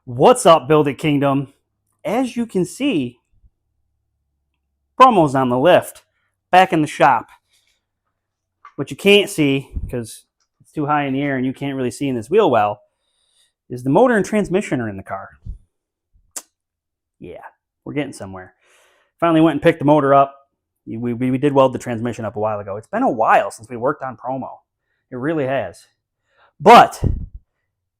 What's up, Build It Kingdom? As you can see, promos on the lift, back in the shop. What you can't see, because it's too high in the air and you can't really see in this wheel well, is the motor and transmission are in the car. Yeah, we're getting somewhere. Finally went and picked the motor up. We did weld the transmission up a while ago. It's been a while since we worked on promo. It really has. But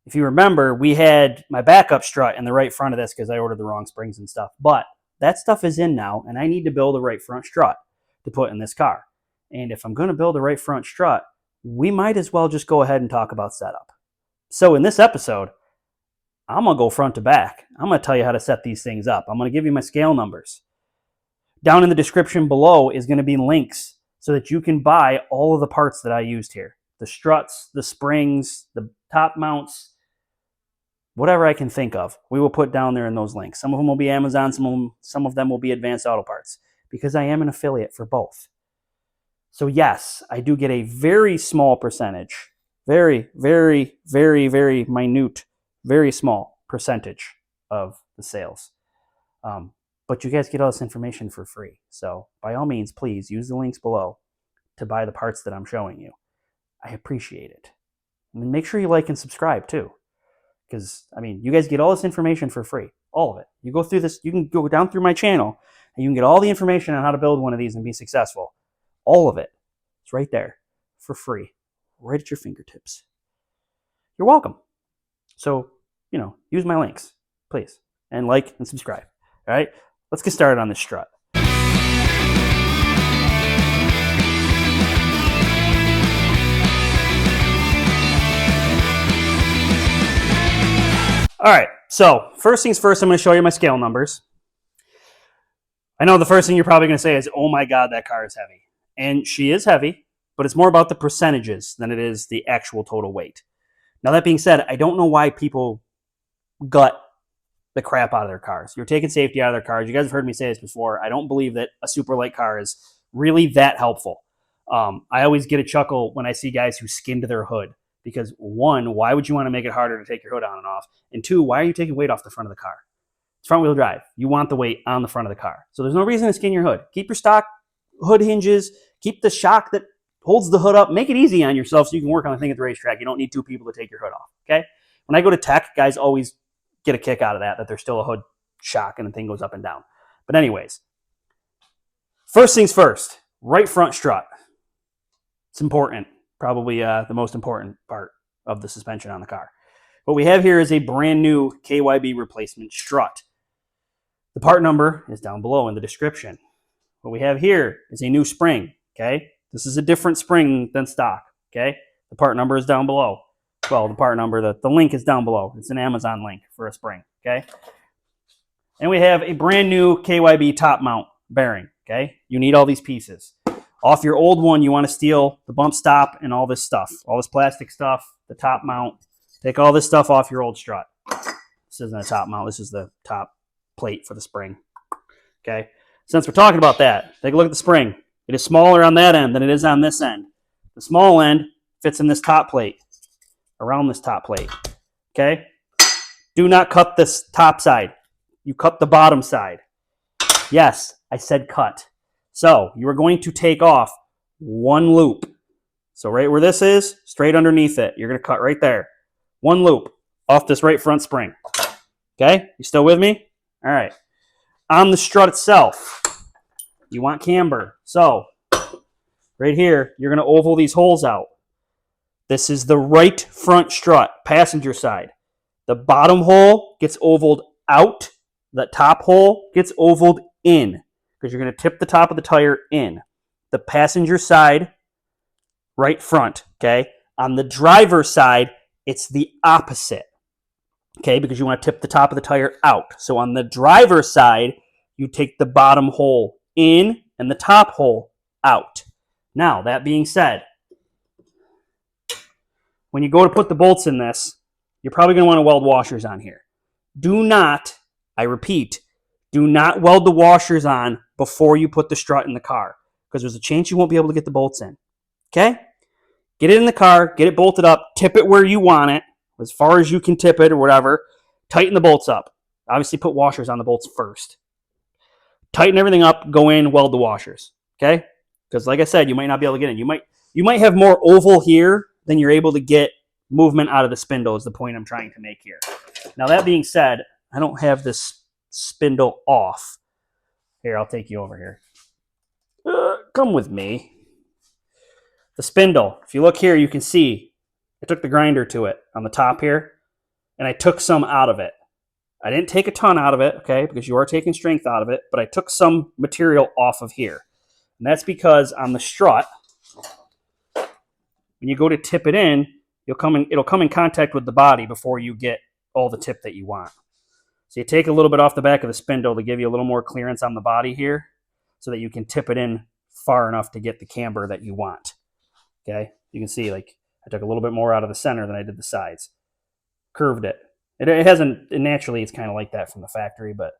if you remember, we had my backup strut in the right front of this because I ordered the wrong springs and stuff. But that stuff is in now, and I need to build a right front strut to put in this car. And if I'm going to build a right front strut, we might as well just go ahead and talk about setup. So in this episode, I'm going to go front to back. I'm going to tell you how to set these things up. I'm going to give you my scale numbers. Down in the description below is going to be links so that you can buy all of the parts that I used here. The struts, the springs, the top mounts, whatever I can think of, we will put down there in those links. Some of them will be Amazon, some of them will be Advanced Auto Parts, because I am an affiliate for both. So yes, I do get a very small percentage, very, very, very, very minute, very small percentage of the sales. But you guys get all this information for free. So by all means, please use the links below to buy the parts that I'm showing you. I appreciate it. And make sure you like and subscribe too. Because, I mean, you guys get all this information for free. All of it. You go through this, you can go down through my channel, and you can get all the information on how to build one of these and be successful. All of it. It's right there. For free. Right at your fingertips. You're welcome. So, use my links, please. And like and subscribe. All right? Let's get started on this strut. All right, so first things first, I'm going to show you my scale numbers. I know the first thing you're probably going to say is, oh my God, that car is heavy. And she is heavy, but it's more about the percentages than it is the actual total weight. Now, that being said, I don't know why people gut the crap out of their cars. You're taking safety out of their cars. You guys have heard me say this before. I don't believe that a super light car is really that helpful. I always get a chuckle when I see guys who skinned their hood. Because one, why would you want to make it harder to take your hood on and off? And two, why are you taking weight off the front of the car? It's front wheel drive. You want the weight on the front of the car. So there's no reason to skin your hood. Keep your stock hood hinges. Keep the shock that holds the hood up. Make it easy on yourself so you can work on the thing at the racetrack. You don't need two people to take your hood off. Okay? When I go to tech, guys always get a kick out of that there's still a hood shock and the thing goes up and down. But anyways, first things first, right front strut. It's important. Probably the most important part of the suspension on the car. What we have here is a brand new KYB replacement strut. The part number is down below in the description. What we have here is a new spring, okay? This is a different spring than stock, okay? The part number is down below. Well, the part number, the link is down below. It's an Amazon link for a spring, okay? And we have a brand new KYB top mount bearing, okay? You need all these pieces. Off your old one, you want to steal the bump stop and all this stuff, all this plastic stuff, the top mount. Take all this stuff off your old strut. This isn't a top mount. This is the top plate for the spring. Okay. Since we're talking about that, take a look at the spring. It is smaller on that end than it is on this end. The small end fits in this top plate, around this top plate. Okay. Do not cut this top side. You cut the bottom side. Yes, I said cut. So you are going to take off one loop. So right where this is, straight underneath it, you're going to cut right there. One loop off this right front spring. Okay? You still with me? All right. On the strut itself, you want camber. So right here, you're going to oval these holes out. This is the right front strut, passenger side. The bottom hole gets ovaled out. The top hole gets ovaled in. Because you're going to tip the top of the tire in. The passenger side, right front, okay? On the driver's side, it's the opposite, okay? Because you want to tip the top of the tire out. So on the driver's side, you take the bottom hole in and the top hole out. Now, that being said, when you go to put the bolts in this, you're probably going to want to weld washers on here. Do not, I repeat, do not weld the washers on before you put the strut in the car, because there's a chance you won't be able to get the bolts in. Okay? Get it in the car, get it bolted up, tip it where you want it, as far as you can tip it or whatever. tighten the bolts up. Obviously put washers on the bolts first. Tighten everything up, go in, weld the washers, okay? Because like I said, you might not be able to get in. You might have more oval here than you're able to get movement out of the spindle is the point I'm trying to make here. Now that being said, I don't have this spindle off. Here, I'll take you over here. Come with me. The spindle, if you look here, you can see I took the grinder to it on the top here, and I took some out of it. I didn't take a ton out of it, okay, because you are taking strength out of it, but I took some material off of here. And that's because on the strut, when you go to tip it in, it'll come in contact with the body before you get all the tip that you want. So you take a little bit off the back of the spindle to give you a little more clearance on the body here so that you can tip it in far enough to get the camber that you want. Okay, you can see like I took a little bit more out of the center than I did the sides. Curved it. It hasn't, naturally it's kind of like that from the factory, but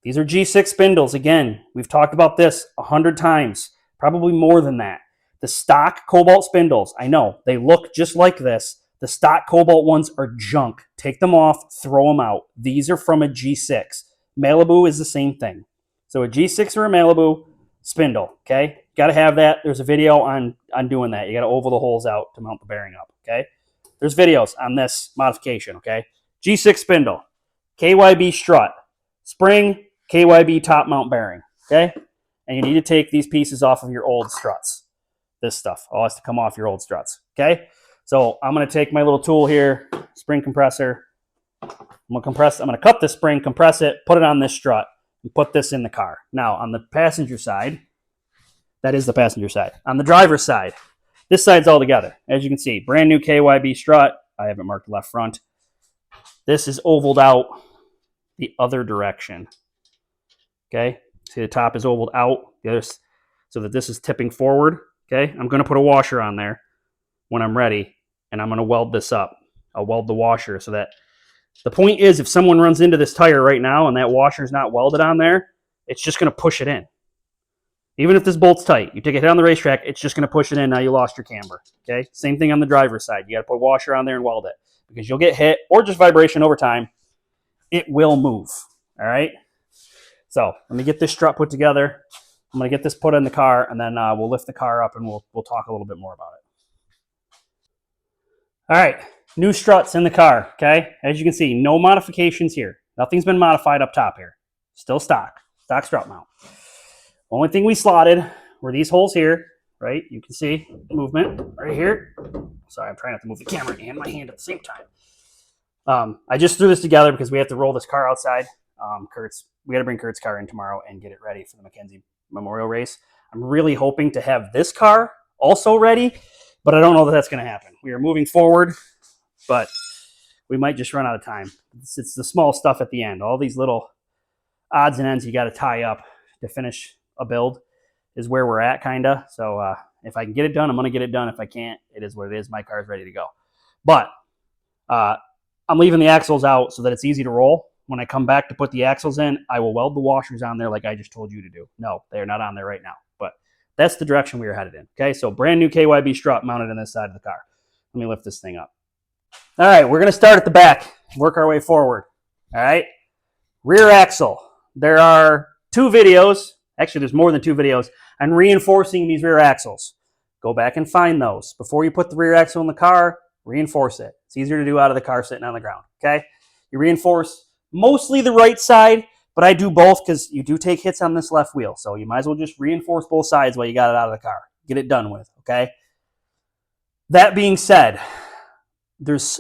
these are G6 spindles. Again, we've talked about this 100 times, probably more than that. The stock Cobalt spindles, I know, they look just like this. The stock Cobalt ones are junk. Take them off, throw them out. These are from a G6. Malibu is the same thing. So a G6 or a Malibu spindle, okay? Got to have that. There's a video on doing that. You got to oval the holes out to mount the bearing up, okay? There's videos on this modification, okay? G6 spindle, KYB strut, spring, KYB top mount bearing, okay? And you need to take these pieces off of your old struts. This stuff all has to come off your old struts, okay? So I'm going to take my little tool here, spring compressor. I'm going to cut this spring, compress it, put it on this strut, and put this in the car. Now, on the passenger side, that is the passenger side. On the driver's side, this side's all together. As you can see, brand new KYB strut. I have it marked left front. This is ovaled out the other direction. Okay, see the top is ovaled out so that this is tipping forward. Okay, I'm going to put a washer on there when I'm ready, and I'm going to weld this up. I'll weld the washer so that the point is if someone runs into this tire right now and that washer is not welded on there, it's just going to push it in. Even if this bolt's tight, you take a hit on the racetrack, it's just going to push it in. Now you lost your camber. Okay, same thing on the driver's side. You got to put a washer on there and weld it because you'll get hit or just vibration over time. It will move. All right. So let me get this strut put together. I'm going to get this put in the car, and then we'll lift the car up and we'll talk a little bit more about it. All right, new struts in the car, okay? As you can see, no modifications here. Nothing's been modified up top here. Still stock strut mount. Only thing we slotted were these holes here, right? You can see movement right here. Sorry, I'm trying not to move the camera and my hand at the same time. I just threw this together because we have to roll this car outside. We got to bring Kurt's car in tomorrow and get it ready for the Mackenzie Memorial race. I'm really hoping to have this car also ready, but I don't know that that's going to happen. We are moving forward, but we might just run out of time. It's the small stuff at the end. All these little odds and ends you got to tie up to finish a build is where we're at, kind of. So if I can get it done, I'm going to get it done. If I can't, it is what it is. My car's ready to go. But I'm leaving the axles out so that it's easy to roll. When I come back to put the axles in, I will weld the washers on there like I just told you to do. No, they're not on there right now, but that's the direction we are headed in. Okay, so brand new KYB strut mounted on this side of the car. Let me lift this thing up. All right, we're going to start at the back, work our way forward. All right, rear axle. There are 2 videos. Actually, there's more than 2 videos on reinforcing these rear axles. Go back and find those. Before you put the rear axle in the car, reinforce it. It's easier to do out of the car sitting on the ground. Okay, you reinforce mostly the right side, but I do both because you do take hits on this left wheel. So you might as well just reinforce both sides while you got it out of the car. Get it done with, okay? That being said, there's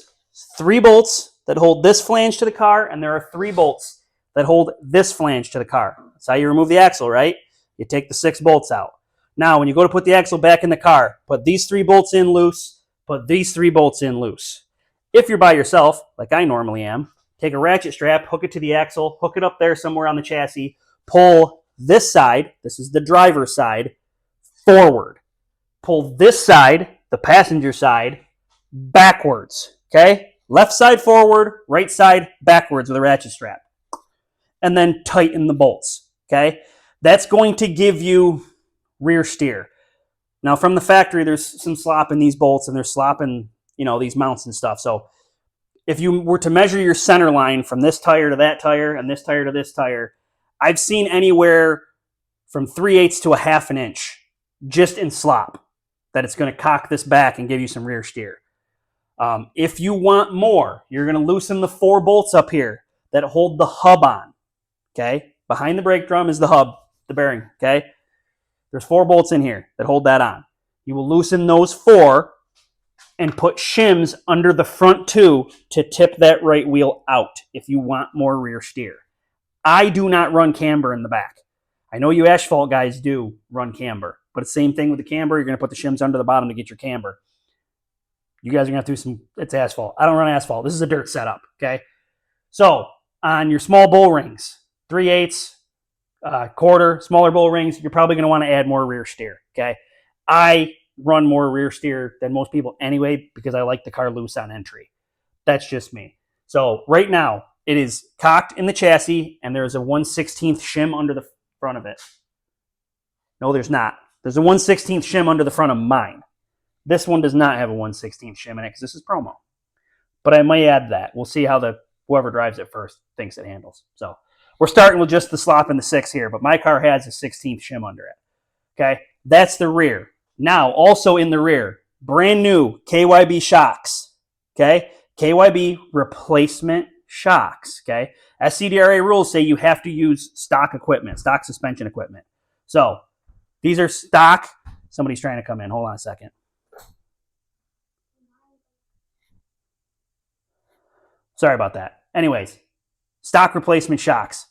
3 bolts that hold this flange to the car, and there are 3 bolts that hold this flange to the car. That's how you remove the axle, right? You take the 6 bolts out. Now, when you go to put the axle back in the car, put these 3 bolts in loose, put these 3 bolts in loose. If you're by yourself, like I normally am, take a ratchet strap, hook it to the axle, hook it up there somewhere on the chassis, pull this side, this is the driver's side, forward. Pull this side, the passenger side, backwards, okay? Left side forward, right side backwards with a ratchet strap. And then tighten the bolts, okay? That's going to give you rear steer. Now, from the factory, there's some slop in these bolts, and there's slop in, these mounts and stuff. So if you were to measure your center line from this tire to that tire and this tire to this tire, I've seen anywhere from 3/8 to a half an inch just in slop that it's going to cock this back and give you some rear steer. If you want more, you're going to loosen the 4 bolts up here that hold the hub on. Okay, behind the brake drum is the hub, the bearing. Okay, there's 4 bolts in here that hold that on. You will loosen those 4 and put shims under the front 2 to tip that right wheel out if you want more rear steer. I do not run camber in the back. I know you asphalt guys do run camber, but it's the same thing with the camber. You're going to put the shims under the bottom to get your camber. You guys are going to have to do some, it's asphalt. I don't run asphalt. This is a dirt setup, okay? So on your small bull rings, 3/8, quarter, smaller bull rings, you're probably going to want to add more rear steer, okay? I run more rear steer than most people anyway because I like the car loose on entry. That's just me. So right now, it is cocked in the chassis, and there's a 1/16 shim under the front of it. No, there's not. There's a 1/16 shim under the front of mine. This one does not have a 1/16 shim in it because this is promo. But I might add that. We'll see how whoever drives it first thinks it handles. So we're starting with just the slop and the 6 here, but my car has a 16th shim under it. Okay, that's the rear. Now, also in the rear, brand new KYB shocks. Okay, KYB replacement shocks. Okay, SCDRA rules say you have to use stock equipment, stock suspension equipment. So these are stock. Somebody's trying to come in. Hold on a second. Sorry about that. Anyways, stock replacement shocks.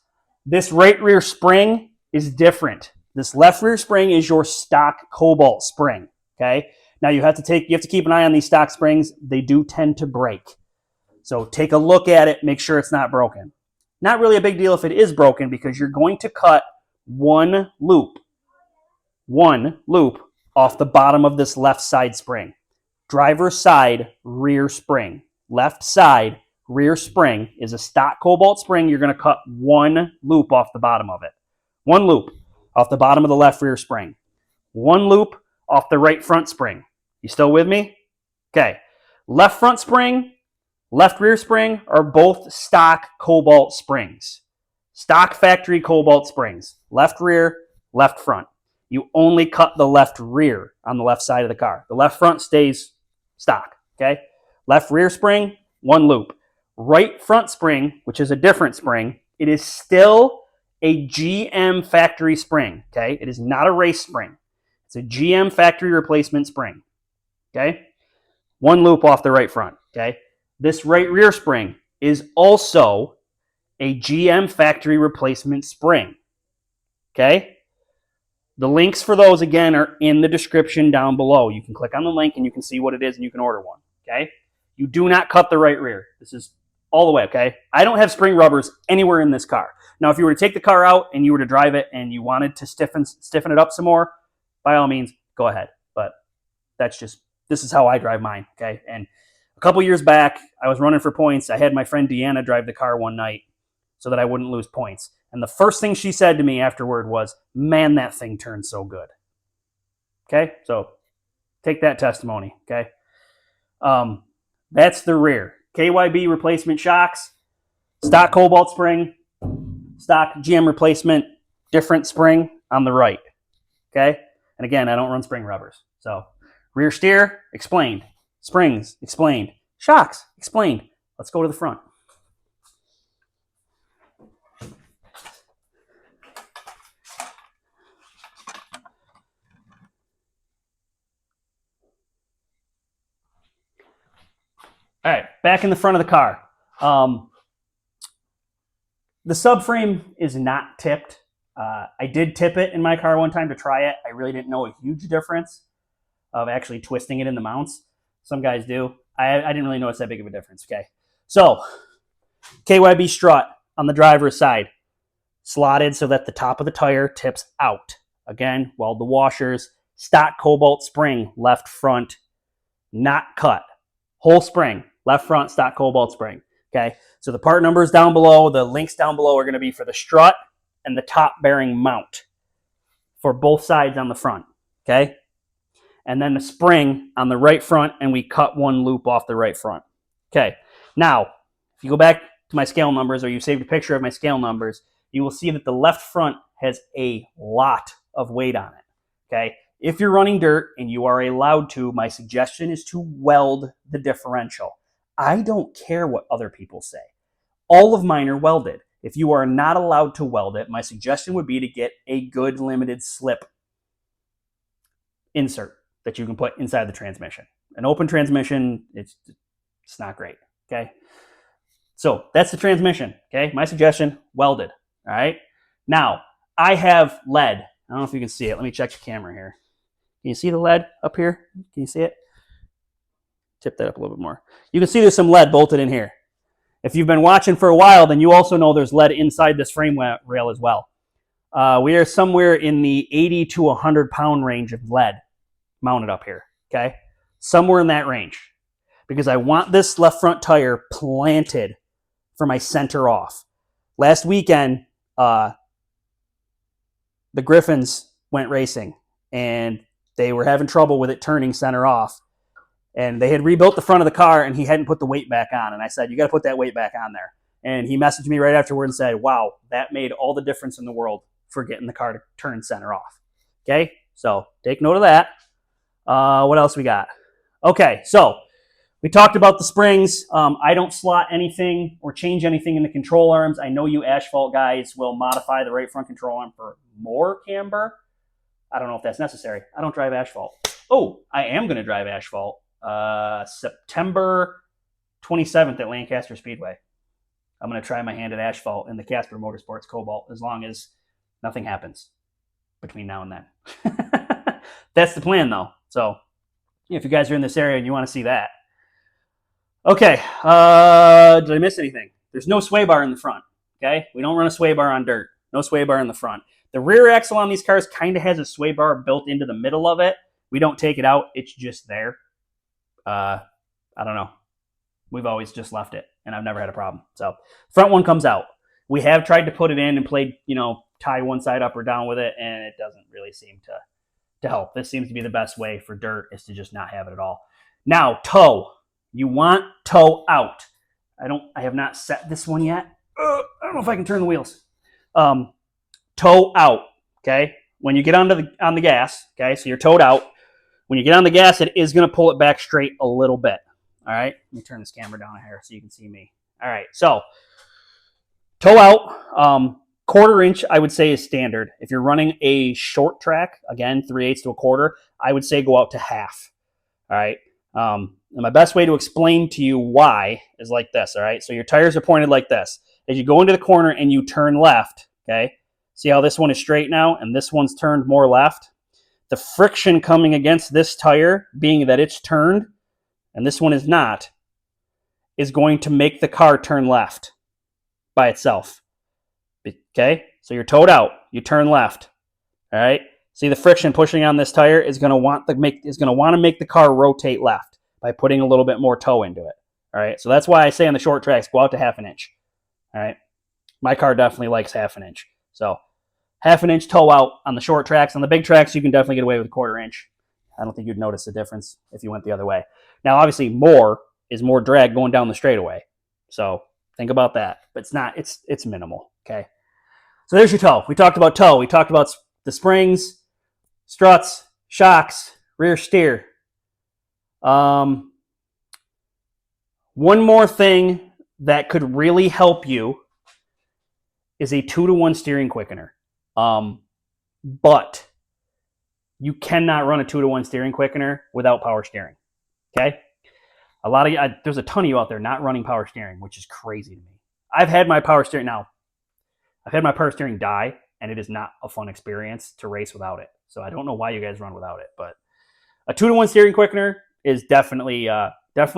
This right rear spring is different. This left rear spring is your stock Cobalt spring. Okay. Now you have to keep an eye on these stock springs. They do tend to break. So take a look at it, make sure it's not broken. Not really a big deal if it is broken because you're going to cut one loop off the bottom of this left side spring. Driver's side rear spring. Left side rear spring is a stock Cobalt spring. You're going to cut one loop off the bottom of it. One loop off the bottom of the left rear spring. One loop off the right front spring. You still with me? Okay. Left front spring, left rear spring are both stock Cobalt springs. Stock factory Cobalt springs. Left rear, left front. You only cut the left rear on the left side of the car. The left front stays stock. Okay. Left rear spring, one loop. Right front spring, which is a different spring, it is still a GM factory spring, okay? It is not a race spring. It's a GM factory replacement spring, okay? One loop off the right front, okay? This right rear spring is also a GM factory replacement spring, okay? The links for those, again, are in the description down below. You can click on the link and you can see what it is and you can order one, okay? You do not cut the right rear. This is all the way, okay? I don't have spring rubbers anywhere in this car. Now, if you were to take the car out and you were to drive it and you wanted to stiffen it up some more, by all means, go ahead. But this is how I drive mine, okay? And a couple years back, I was running for points. I had my friend Deanna drive the car one night so that I wouldn't lose points. And the first thing she said to me afterward was, man, that thing turns so good. Okay? So take that testimony, okay? That's the rear. KYB replacement shocks, stock Cobalt spring, stock GM replacement, different spring on the right. Okay? And again, I don't run spring rubbers. So rear steer, explained. Springs, explained. Shocks, explained. Let's go to the front. All right, back in the front of the car. The subframe is not tipped. I did tip it in my car one time to try it. I really didn't know a huge difference of actually twisting it in the mounts. Some guys do. I didn't really notice that big of a difference, okay? So, KYB strut on the driver's side, slotted so that the top of the tire tips out. Again, weld the washers, stock Cobalt spring, left front, not cut. Whole spring, left front, stock Cobalt spring. Okay, so the part numbers down below, the links down below are going to be for the strut and the top bearing mount for both sides on the front. Okay, and then the spring on the right front, and we cut one loop off the right front. Okay, Now, if you go back to my scale numbers, or you saved a picture of my scale numbers, you will see that the left front has a lot of weight on it. Okay? If you're running dirt and you are allowed to, my suggestion is to weld the differential. I don't care what other people say. All of mine are welded. If you are not allowed to weld it, my suggestion would be to get a good limited slip insert that you can put inside the transmission. An open transmission, it's not great. Okay? So that's the transmission. Okay? My suggestion, welded. All right? Now, I have lead. I don't know if you can see it. Let me check the camera here. Can you see the lead up here? Can you see it? Tip that up a little bit more. You can see there's some lead bolted in here. If you've been watching for a while, then you also know there's lead inside this frame rail as well. We are somewhere in the 80 to 100 pound range of lead mounted up here. Okay? Somewhere in that range. Because I want this left front tire planted for my center off. Last weekend, the Griffins went racing, and they were having trouble with it turning center off. And they had rebuilt the front of the car, and he hadn't put the weight back on. And I said, you got to put that weight back on there. And he messaged me right afterward and said, wow, that made all the difference in the world for getting the car to turn center off. Okay, so take note of that. What else we got? Okay, so we talked about the springs. I don't slot anything or change anything in the control arms. I know you asphalt guys will modify the right front control arm for more camber. I don't know if that's necessary. I don't drive asphalt. Oh, I am going to drive asphalt September 27th at Lancaster Speedway. I'm going to try my hand at asphalt in the Casper Motorsports Cobalt as long as nothing happens between now and then. That's the plan, though. So if you guys are in this area and you want to see that. Okay, did I miss anything? There's no sway bar in the front, okay? We don't run a sway bar on dirt. No sway bar in the front. The rear axle on these cars kind of has a sway bar built into the middle of it. We don't take it out. It's just there. I don't know. We've always just left it, and I've never had a problem. So front one comes out. We have tried to put it in and played, tie one side up or down with it, and it doesn't really seem to help. This seems to be the best way for dirt, is to just not have it at all. Now, toe. You want toe out. I have not set this one yet. I don't know if I can turn the wheels. Toe out, okay? When you get on the gas, okay, so you're toed out. When you get on the gas, it is going to pull it back straight a little bit, all right? Let me turn this camera down here so you can see me. All right, so toe out, quarter inch, I would say, is standard. If you're running a short track, again, 3/8 to a quarter, I would say go out to half, all right? And my best way to explain to you why is like this, all right? So your tires are pointed like this. As you go into the corner and you turn left, okay? See how this one is straight now and this one's turned more left? The friction coming against this tire, being that it's turned and this one is not, is going to make the car turn left by itself. Okay? So you're towed out. You turn left. All right? See, the friction pushing on this tire is going to want to make the car rotate left by putting a little bit more toe into it. All right? So that's why I say on the short tracks, go out to half an inch. All right? My car definitely likes half an inch. So half an inch toe out on the short tracks. On the big tracks, you can definitely get away with a quarter inch. I don't think you'd notice the difference if you went the other way. Now, obviously, more is more drag going down the straightaway. So think about that. But it's not, it's minimal, okay? So there's your toe. We talked about toe. We talked about the springs, struts, shocks, rear steer. One more thing that could really help you is a 2-to-1 steering quickener. But you cannot run a 2-to-1 steering quickener without power steering. Okay? There's a ton of you out there not running power steering, which is crazy to me. I've had my power steering die, and it is not a fun experience to race without it. So I don't know why you guys run without it, but a 2-to-1 steering quickener is definitely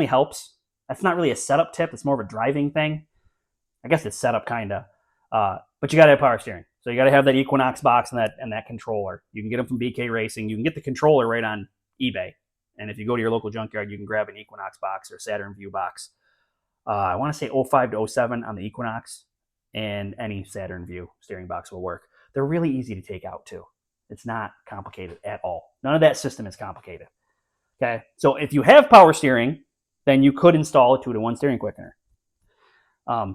helps. That's not really a setup tip. It's more of a driving thing. I guess it's setup kind of. But you got to have power steering. So you got to have that Equinox box and that controller. You can get them from BK Racing. You can get the controller right on eBay. And if you go to your local junkyard, you can grab an Equinox box or Saturn View box. I want to say 05 to 07 on the Equinox, and any Saturn View steering box will work. They're really easy to take out too. It's not complicated at all. None of that system is complicated. Okay, so if you have power steering, then you could install a 2-to-1 steering quickener.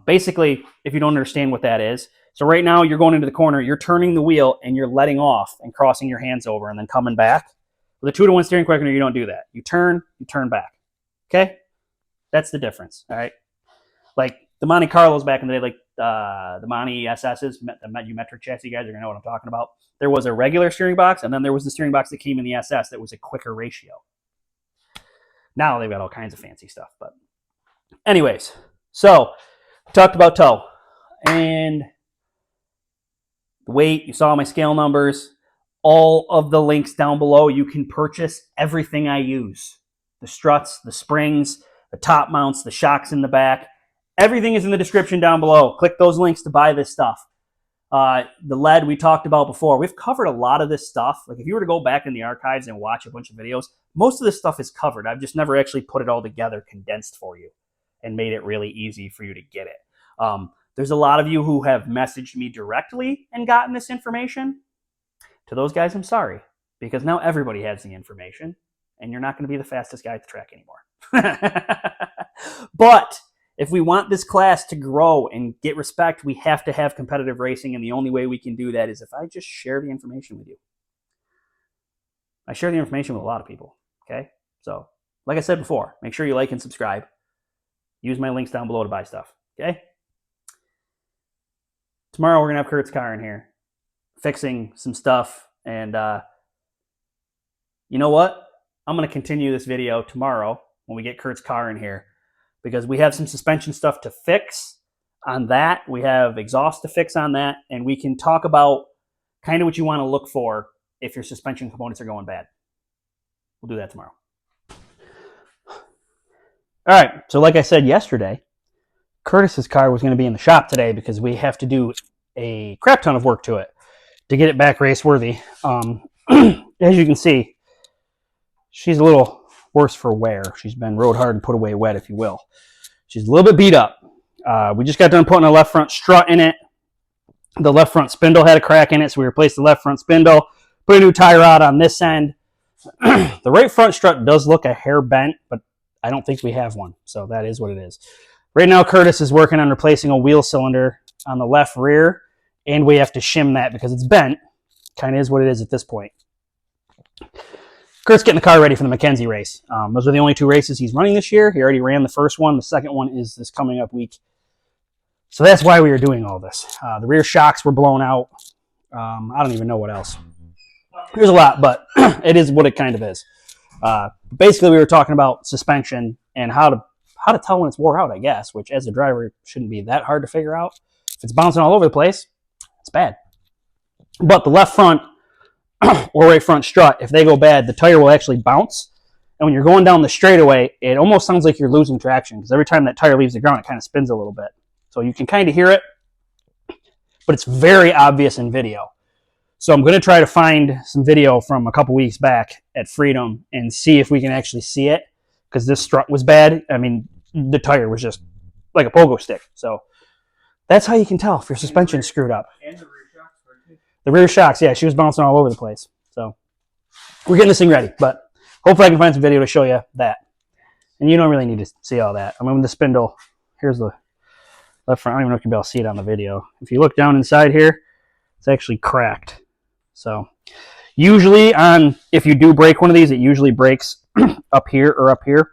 Basically, if you don't understand what that is, so right now you're going into the corner, you're turning the wheel and you're letting off and crossing your hands over and then coming back. With a 2-to-1 steering quickener, you don't do that. You turn back. Okay? That's the difference. All right? Like the Monte Carlos back in the day, like the Monte SS's, the metric chassis guys are going to know what I'm talking about. There was a regular steering box, and then there was the steering box that came in the SS that was a quicker ratio. Now they've got all kinds of fancy stuff. But anyways, so talked about toe. And the weight, you saw my scale numbers. All of the links down below, you can purchase everything I use. The struts, the springs, the top mounts, the shocks in the back. Everything is in the description down below. Click those links to buy this stuff. The lead we talked about before. We've covered a lot of this stuff. Like if you were to go back in the archives and watch a bunch of videos, most of this stuff is covered. I've just never actually put it all together, condensed for you, and made it really easy for you to get it. There's a lot of you who have messaged me directly and gotten this information. To those guys, I'm sorry, because now everybody has the information, and you're not going to be the fastest guy at the track anymore. But if we want this class to grow and get respect, we have to have competitive racing, and the only way we can do that is if I just share the information with you. I share the information with a lot of people, okay? So, like I said before, make sure you like and subscribe. Use my links down below to buy stuff, okay? Tomorrow we're going to have Kurt's car in here, fixing some stuff, and you know what? I'm going to continue this video tomorrow when we get Kurt's car in here, because we have some suspension stuff to fix on that. We have exhaust to fix on that, and we can talk about kind of what you want to look for if your suspension components are going bad. We'll do that tomorrow. All right, so like I said yesterday, Curtis's car was going to be in the shop today because we have to do a crap ton of work to it to get it back race worthy. As you can see, she's a little worse for wear. She's been rode hard and put away wet, if you will. She's a little bit beat up. We just got done putting a left front strut in it. The left front spindle had a crack in it, so we replaced the left front spindle, put a new tie rod on this end. The right front strut does look a hair bent, but I don't think we have one, so that is what it is. Right now, Curtis is working on replacing a wheel cylinder on the left rear, and we have to shim that because it's bent. Kind of is what it is at this point. Kurt's getting the car ready for the Mackenzie race. Those are the only 2 races he's running this year. He already ran the first one. The second one is this coming up week. So that's why we are doing all this. The rear shocks were blown out. I don't even know what else. There's a lot, but it is what it kind of is. Basically, we were talking about suspension and how to tell when it's wore out, I guess, which as a driver shouldn't be that hard to figure out. If it's bouncing all over the place, it's bad. But the left front or right front strut, if they go bad, the tire will actually bounce. And when you're going down the straightaway, it almost sounds like you're losing traction because every time that tire leaves the ground, it kind of spins a little bit. So you can kind of hear it, but it's very obvious in video. So I'm going to try to find some video from a couple weeks back at Freedom and see if we can actually see it, because this strut was bad. I mean, the tire was just like a pogo stick. So that's how you can tell if your suspension's screwed up. And the rear shocks. The rear shocks, yeah, she was bouncing all over the place. So we're getting this thing ready, but hopefully I can find some video to show you that. And you don't really need to see all that. I mean, the spindle, here's the left front. I don't even know if you'll be able to see it on the video. If you look down inside here, it's actually cracked. So usually if you do break one of these, it usually breaks up here or up here.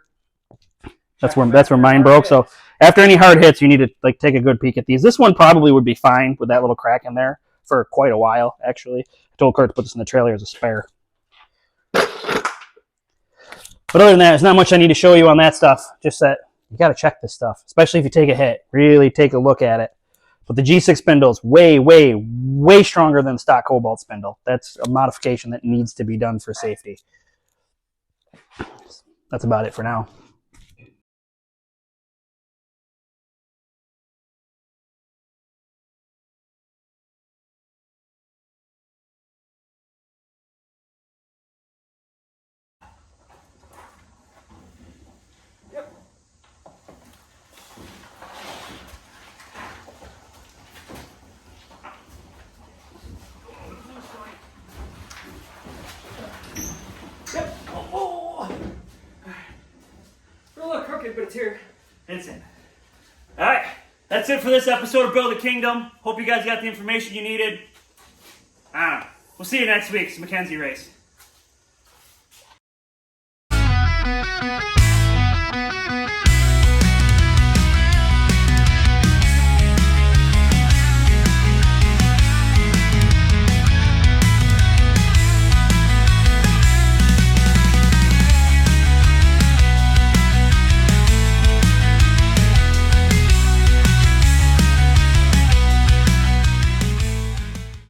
That's where mine broke. So after any hard hits, you need to like take a good peek at these. This one probably would be fine with that little crack in there for quite a while, actually. I told Kurt to put this in the trailer as a spare. But other than that, there's not much I need to show you on that stuff. Just that you got to check this stuff, especially if you take a hit. Really take a look at it. But the G6 spindle is way, way, way stronger than the stock Cobalt spindle. That's a modification that needs to be done for safety. That's about it for now. But it's here. It's in. All right. That's it for this episode of Build a Kingdom. Hope you guys got the information you needed. We'll see you next week. It's Mackenzie Race.